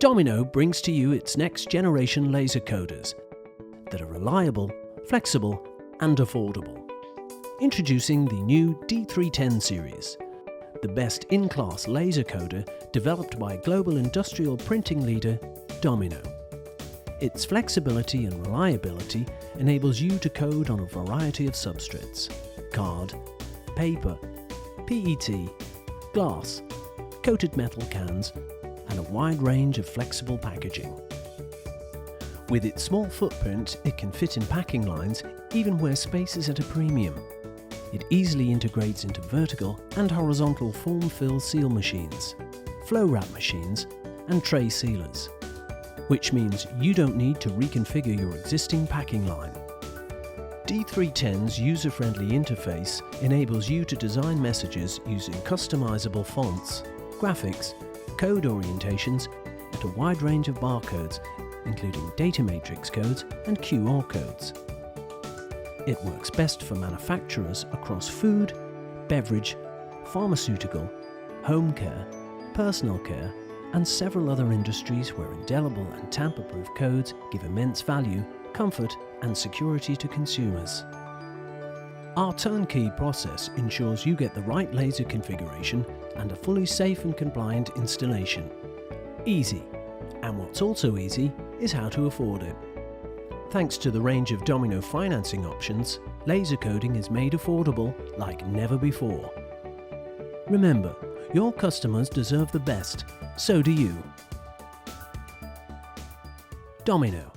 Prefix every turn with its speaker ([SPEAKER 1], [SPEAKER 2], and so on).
[SPEAKER 1] Domino brings to you its next generation laser coders that are reliable, flexible and affordable. Introducing the new D310 series, the best in-class laser coder developed by global industrial printing leader Domino. Its flexibility and reliability enables you to code on a variety of substrates: card, paper, PET, glass, coated metal cans, and a wide range of flexible packaging. With its small footprint, it can fit in packing lines even where space is at a premium. It easily integrates into vertical and horizontal form-fill seal machines, flow wrap machines, and tray sealers, which means you don't need to reconfigure your existing packing line. D310's user-friendly interface enables you to design messages using customizable fonts, graphics, code orientations, and a wide range of barcodes, including data matrix codes and QR codes. It works best for manufacturers across food, beverage, pharmaceutical, home care, personal care, and several other industries where indelible and tamper-proof codes give immense value, comfort, and security to consumers. Our turnkey process ensures you get the right laser configuration and a fully safe and compliant installation. Easy. And what's also easy is how to afford it. Thanks to the range of Domino financing options, laser coding is made affordable like never before. Remember, your customers deserve the best, so do you. Domino.